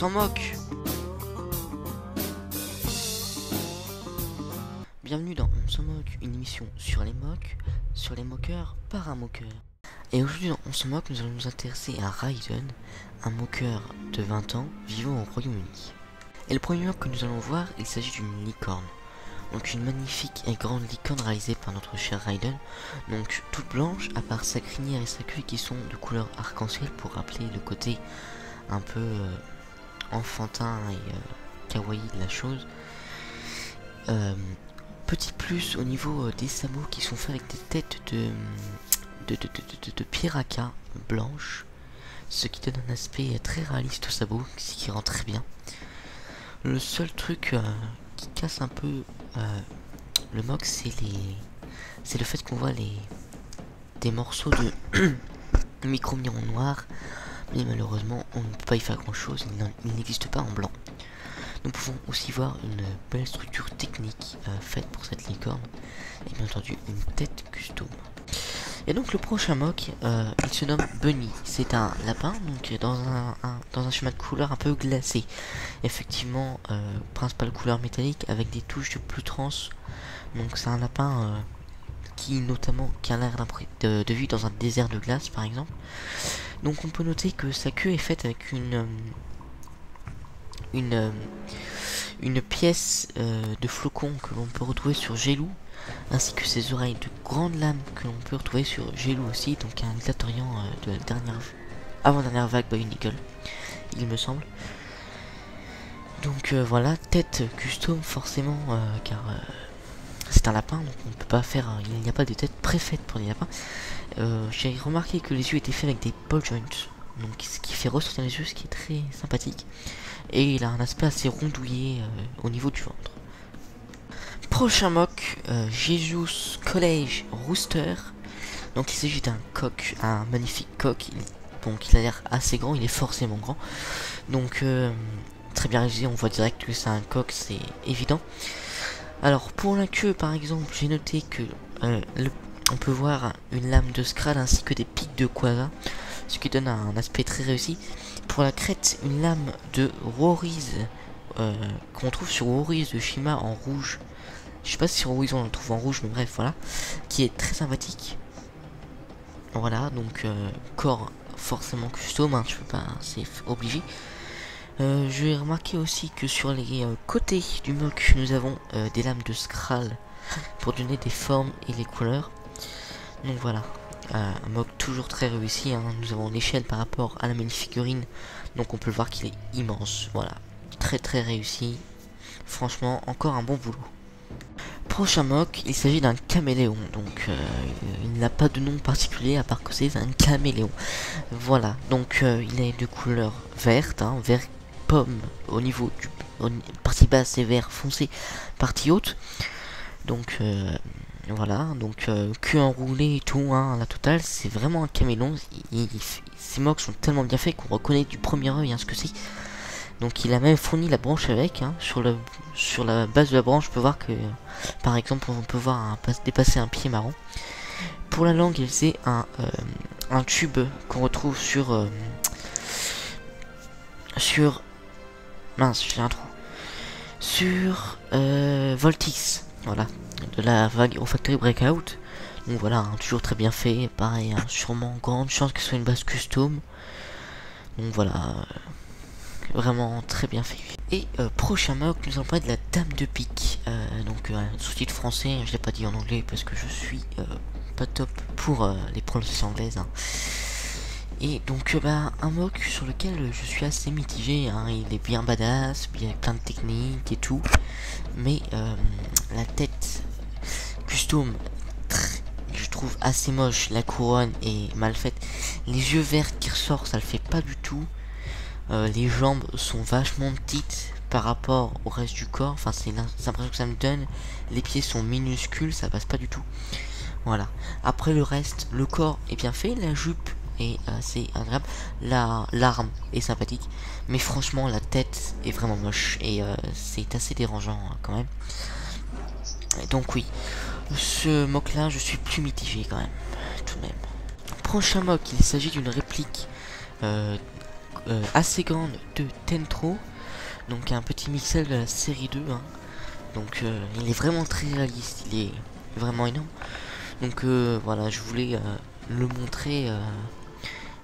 s'en moque. Bienvenue dans On s'en moque, une émission sur les moques, sur les moqueurs par un moqueur. Et aujourd'hui dans On s'en moque, nous allons nous intéresser à Raiden, un moqueur de 20 ans vivant au Royaume-Uni. Et le premier moque que nous allons voir, il s'agit d'une licorne. Donc une magnifique et grande licorne réalisée par notre cher Raiden. Donc toute blanche, à part sa crinière et sa queue qui sont de couleur arc-en-ciel pour rappeler le côté un peu enfantin et kawaii de la chose. Petit plus au niveau des sabots qui sont faits avec des têtes de piraka blanches, ce qui donne un aspect très réaliste au sabot, ce qui rend très bien. Le seul truc qui casse un peu le mock, c'est le fait qu'on voit des morceaux de micro-miron noir, mais malheureusement on ne peut pas y faire grand chose, il n'existe pas en blanc. Nous pouvons aussi voir une belle structure technique faite pour cette licorne, et bien entendu une tête custom. Et donc le prochain mock, il se nomme Bunny. C'est un lapin, donc dans un schéma de couleur un peu glacé. Effectivement, principale couleur métallique avec des touches de plus trans. Donc c'est un lapin qui a l'air de vivre dans un désert de glace par exemple. Donc on peut noter que sa queue est faite avec une pièce de flocon que l'on peut retrouver sur Gelou, ainsi que ses oreilles de grandes lames que l'on peut retrouver sur Gelou aussi, donc un Glatorian de la avant-dernière vague Bionicle, il me semble. Donc voilà, tête custom forcément, car c'est un lapin, donc on ne peut pas faire, il n'y a pas de tête préfaite pour les lapins. J'ai remarqué que les yeux étaient faits avec des ball joints, donc ce qui fait ressortir les yeux, ce qui est très sympathique. Et il a un aspect assez rondouillé au niveau du ventre. Prochain mock, Jesus College Rooster. Donc il s'agit d'un coq, un magnifique coq. Donc il a l'air assez grand, il est forcément grand. Donc très bien réalisé, on voit direct que c'est un coq, c'est évident. Alors pour la queue par exemple, j'ai noté que on peut voir une lame de Skral ainsi que des pics de Quasar, ce qui donne un aspect très réussi. Pour la crête, une lame de Roriz qu'on trouve sur Roriz de Shima en rouge. Je sais pas si sur Roriz on le trouve en rouge, mais bref, voilà. Qui est très sympathique. Voilà, donc corps forcément custom, hein, je peux pas, c'est obligé. J'ai remarqué aussi que sur les côtés du mock, nous avons des lames de Skral pour donner des formes et les couleurs. Donc voilà. Un mock toujours très réussi, hein. Nous avons l'échelle par rapport à la minifigurine, donc on peut voir qu'il est immense. Voilà, très très réussi. Franchement, encore un bon boulot. Prochain mock, il s'agit d'un caméléon, donc il n'a pas de nom particulier à part que c'est un caméléon. Voilà, donc il est de couleur verte, hein, vert pomme au niveau du partie basse et vert foncé, partie haute. Donc voilà, donc queue enroulée et tout, hein, la totale, c'est vraiment un caméléon. Ces mocks sont tellement bien faits qu'on reconnaît du premier œil, hein, ce que c'est. Donc il a même fourni la branche avec, hein, sur la base de la branche, on peut voir que, par exemple, on peut voir dépasser un pied marron. Pour la langue, c'est un tube qu'on retrouve sur mince, j'ai un trou. Sur Voltix, voilà, de la vague au Factory Breakout. Donc voilà, hein, toujours très bien fait. Pareil, hein, sûrement grande chance que ce soit une base custom. Donc voilà, vraiment très bien fait. Et prochain mock, nous allons parler de la Dame de Pique. Donc sous-titre français, je l'ai pas dit en anglais parce que je suis pas top pour les prononciations anglaises, hein. Et donc un mock sur lequel je suis assez mitigé, hein. Il est bien badass, bien plein de techniques et tout, mais la tête custom, je trouve assez moche. La couronne est mal faite, les yeux verts qui ressortent, ça le fait pas du tout. Les jambes sont vachement petites par rapport au reste du corps, enfin c'est l'impression que ça me donne. Les pieds sont minuscules, ça passe pas du tout. Voilà, après le reste, le corps est bien fait, la jupe est assez agréable, l'arme est sympathique, mais franchement la tête est vraiment moche et c'est assez dérangeant, hein, quand même. Et donc oui, ce mock là je suis plus mitigé quand même, tout de même. Prochain mock, il s'agit d'une réplique assez grande de Tentro, donc un petit Mixel de la série 2, hein. Donc il est vraiment très réaliste, il est vraiment énorme. Donc voilà, je voulais le montrer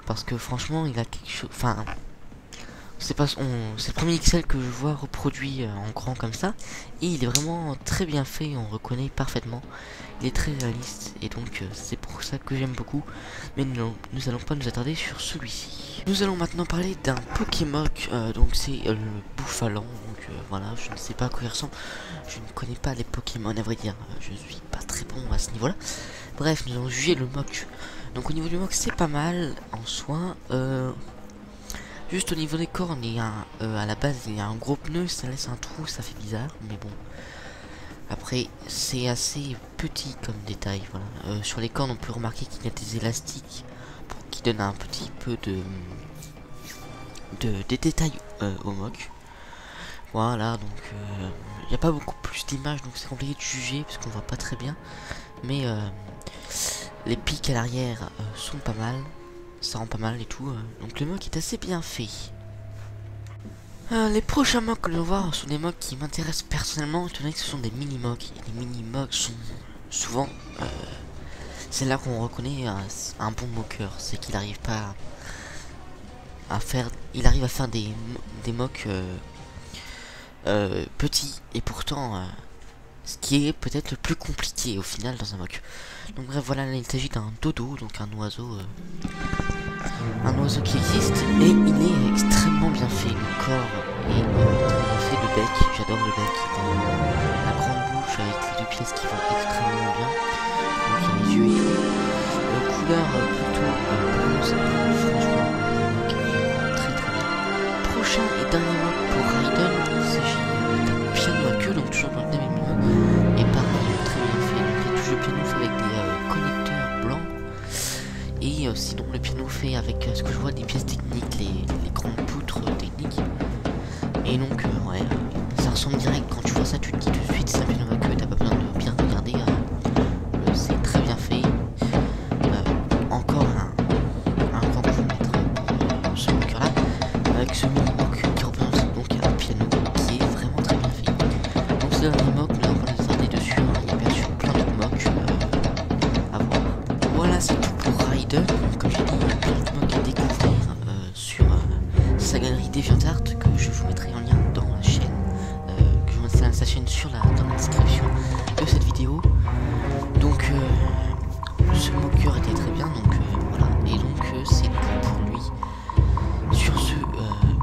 parce que franchement il a quelque chose, enfin c'est le premier Excel que je vois reproduit en grand comme ça, et il est vraiment très bien fait, on reconnaît parfaitement, il est très réaliste, et donc c'est pour ça que j'aime beaucoup. Mais nous allons pas nous attarder sur celui-ci. Nous allons maintenant parler d'un Pokémon, donc c'est le Bouffalant, donc voilà, je ne sais pas à quoi il ressemble, je ne connais pas les Pokémon à vrai dire, je suis pas très bon à ce niveau là. Bref, nous allons juger le Muk. Donc au niveau du Muk c'est pas mal en soi, juste au niveau des cornes, il y a à la base il y a un gros pneu, ça laisse un trou, ça fait bizarre, mais bon. Après c'est assez petit comme détail, voilà. Sur les cornes on peut remarquer qu'il y a des élastiques qui donnent un petit peu des détails au Muk. Voilà, donc il n'y a pas beaucoup plus d'images, donc c'est compliqué de juger parce qu'on voit pas très bien. Mais les pics à l'arrière sont pas mal, ça rend pas mal et tout, donc le Muk est assez bien fait. Les prochains mocks que l'on va voir sont des mocks qui m'intéressent personnellement, étant donné que ce sont des mini-mocks. Et les mini-mocks sont souvent, c'est là qu'on reconnaît un bon moqueur, c'est qu'il arrive pas à faire, il arrive à faire des mocks petits, et pourtant ce qui est peut-être le plus compliqué au final dans un mock. Donc bref, voilà, là, il s'agit d'un dodo, donc un oiseau qui existe, et il est extrêmement bien fait. Le corps est très bien fait, le bec, j'adore le bec, la grande bouche avec les deux pièces qui vont extrêmement bien, donc il y a les yeux et tout. Couleur plutôt bronze, franchement le mock est très très bien. Prochain et dernier mock pour Raiden, il s'agit d'un piano à queue, donc toujours dans le même milieu, et pareil, très bien fait. Donc il y a toujours le piano fait avec des connecteurs blancs. Et sinon le piano fait avec ce que je vois des pièces techniques, les grandes poutres techniques. Et donc ouais, ça ressemble direct, quand tu vois ça tu te dis tout de suite c'est un piano à queue, t'as pas besoin de bien regarder, c'est très bien fait. Encore un grand coup pour ce moqueur là, avec ce mini mock qui représente donc un piano qui est vraiment très bien fait. Donc c'est un mock, nous allons pas nous attarder dessus, hein. Il y a bien sûr plein de mocks à voir. Voilà, c'est tout pour Raiden. Comme j'ai dit, il y a plein de mocks à découvrir sur sa galerie DeviantArt, que je vous mettrai en lien dans la chaîne, que je vous mettrai sa chaîne dans la description de cette vidéo. Donc ce moqueur était très bien, donc voilà, et donc c'est tout pour lui. Sur ce,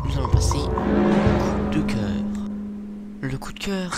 nous allons passer au coup de cœur. Le coup de cœur